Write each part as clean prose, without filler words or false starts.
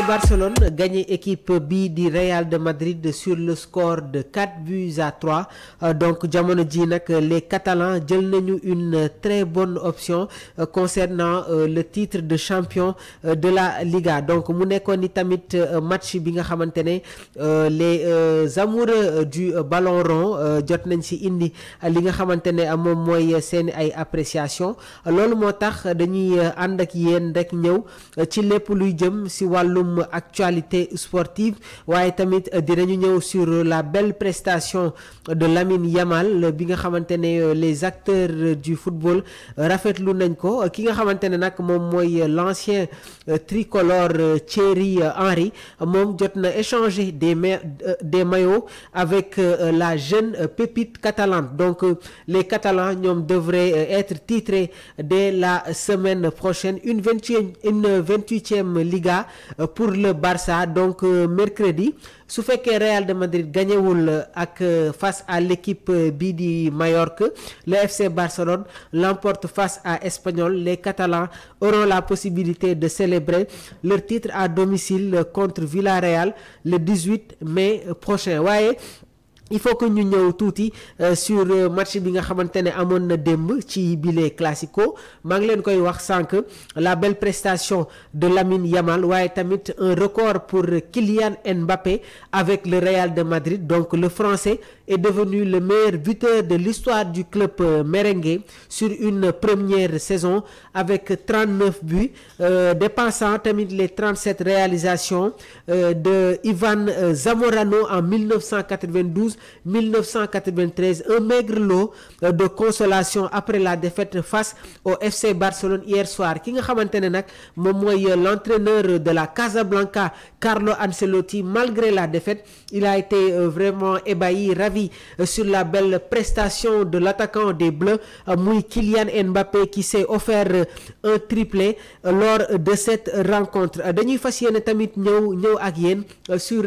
Barcelone gagné équipe bi di Real de Madrid sur le score de 4-3 donc jamono ji nag les Catalans jël nañu une très bonne option concernant le titre de champion de la Liga donc mu nekkoon ni tamit match bi nga xamante ne les amoureux du ballon rond jot nañ ci indi li nga xamante ne moom mooy seen ay appréciation loolu moo tax dañuy ànd ak yéen rek ñëw ci lépp luy jëm ci wàllum actualité sportive waaye tamit dinañu ñëw sur la belle prestation de Lamine Yamal bi nga xamante ne les acteurs du football rafetlu nañ ko ki nga xamante ne nag moom mooy l'ancien tricolore Thierry Henry moom jot na échanger des maillots avec la jeune pépite catalane donc les Catalans ñoom devraient être titrés dès la semaine prochaine une 28e Liga pour le Barça donc mercredi su fekkee Real de Madrid gagnewul ak face à l'équipe bii di Mallorca le FC Barcelone l'emporte face à Espanyol les Catalans auront la possibilité de célébrer leur titre à domicile contre Villarreal le 18 mai prochain waaye il faut que ñu ñëw tuuti sur match bi nga xamante ne amoon na démb ci bile classico maa ngi leen koy wax sànq la belle prestation de Lamine Yamal waaye tamit un record pour Kylian Mbappé avec le Real de Madrid donc le Français est devenu le meilleur buteur de l'histoire du club merengue sur une première saison avec 39 buts dépassant tamit les 37 réalisations de Ivan Zamorano en 1993 un maigre lot de consolation après la défaite face au FC Barcelone hier soir ki nga xamante ne nag moom mooy l'entraîneur de la Casablanca Carlo Ancelotti malgré la défaite il a été vraiment ébahi ravi sur la belle prestation de l'attaquant des Bleus muy Kylian Mbappé qui s'est offert un triplé lors de cette rencontre dañuy fas yéene tamit ñëw ak yéen sur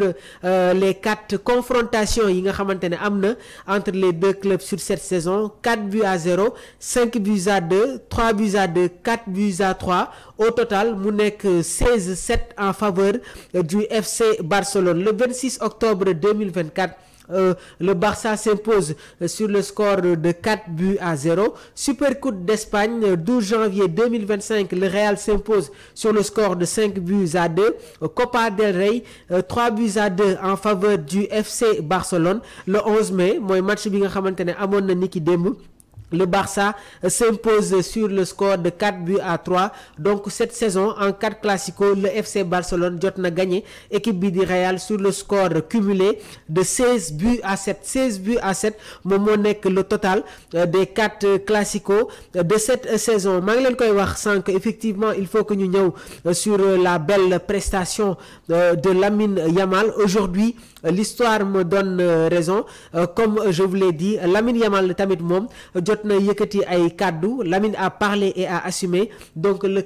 les 4 confrontations yi nga xamante ne am na entre les deux clubs sur cette saison 4-0 5-2 3-2 4-3 au total mu nekk 16-7 en faveur du FC Barcelone le 26 octobre 2024 le Barça s'impose sur le score de 4-0. Supercoupe d'Espagne, 12 janvier 2025, le Real s'impose sur le score de 5-2. Copa del Rey, 3-2 en faveur du FC Barcelone. Le 11 mai, mooy match bi nga xamante ne amoon na niki démb. Le Barça s'impose sur le score de 4-3 donc cette saison en 4 classicos le FC Barcelone jot na gagné équipe bi di Real sur le score cumulé de 16-7 moom moo nekk le total des 4 classicos de cette saison maa ngi leen koy wax sànq effectivement il faut que ñu ñëw sur la belle prestation de Lamine Yamal aujourd'hui l'histoire me donne raison comme je vous l'ai dit Lamine Yamal tamit moom jot na yëkkati ay kaddu Lamine a parlé et a assumé donc le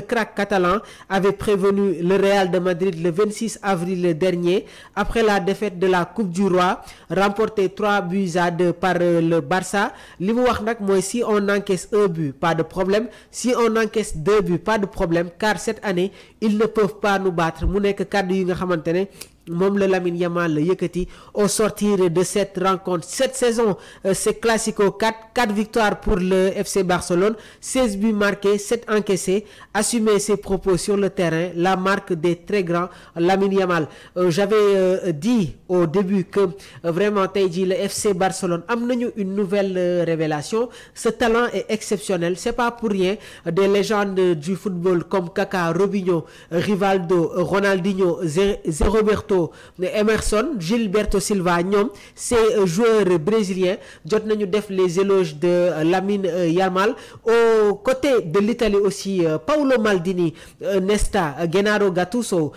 crack catalan avait prévenu le Real de Madrid le 26 avril dernier après la défaite de la Coupe du Roi remportée 3-2 par le Barça li mu wax nag mooy si on encaisse un but pas de problème si on encaisse 2 buts pas de problème car cette année ils ne peuvent pas nous battre mu nekk kaddu yi nga xamante ne moom la Lamine Yamal la yëkkati au sortir de cette rencontre cette saison c'est classico 4 victoires pour le FC Barcelone 16 buts marqués 7 encaissés assumer ses propos sur le terrain la marque des très grands Lamine Yamal j'avais dit au début que vraiment tey jii le FC Barcelone am nañu une nouvelle révélation ce talent est exceptionnel c'est pas pour rien des légendes du football comme Kaka Robinho Rivaldo Ronaldinho Roberto Emerson Gilberto Silva ñoom ces joueurs brésiliens jot nañu def les éloges de Lamine Yamal aux côtés de l'Italie aussi Paolo Maldini Nesta Gennaro Gattuso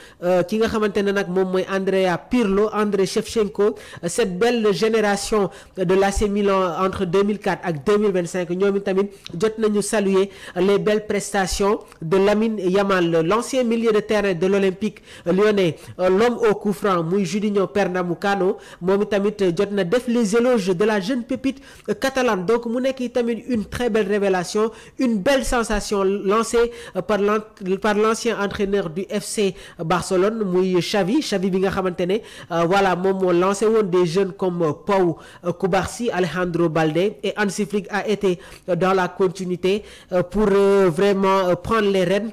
ki nga xamante ne nag moom mooy Andrea Pirlo Andrei Shevchenko cette belle génération de l'AC Milan entre 2004 ak 2025 ñoom tamit jot nañu saluer les belles prestations de Lamine Yamal l'ancien milieu de terrain de l'Olympique lyonnais l'homme au coup franc muy Juninho Pernambucano moom tamit jot na def les éloges de la jeune pépite catalane donc mu nekk tamit une très belle révélation, une belle sensation lancée par l'ancien entraîneur du FC Barcelone muy Xavi bi nga xamante ne voilà moom moo lancé woon des jeunes comme Pau Cubarsí, Alejandro Balde, et Hansi Flick a été dans la continuité pour vraiment prendre les rênes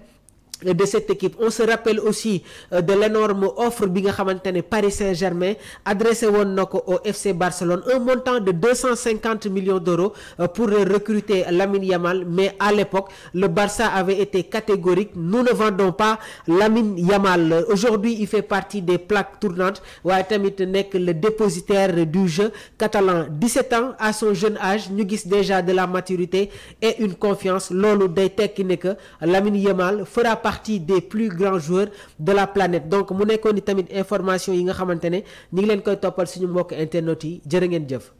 de cette équipe. On se rappelle aussi de l'énorme offre bi nga xamante ne Paris Saint-Germain adressé woon na ko au FC Barcelone, un montant de 250 millions d'euros pour recruter Lamine Yamal, mais à l'époque le Barça avait été catégorique: nous ne vendons pas Lamine Yamal. Aujourd'hui il fait partie des plaques tournantes waaye tamit nekk le dépositaire du jeu catalan. 17 ans à son jeune âge, ñu gis déjà de la maturité et une confiance. Loolu day tekki ne que Lamine Yamal fera partie des plus grands joueurs de la planète. Donc mu nekkoon ni tamit information yi nga xamante ne ñu ngi leen koy toppal suñu mbokk internet yi. Jërë ngeen jëf.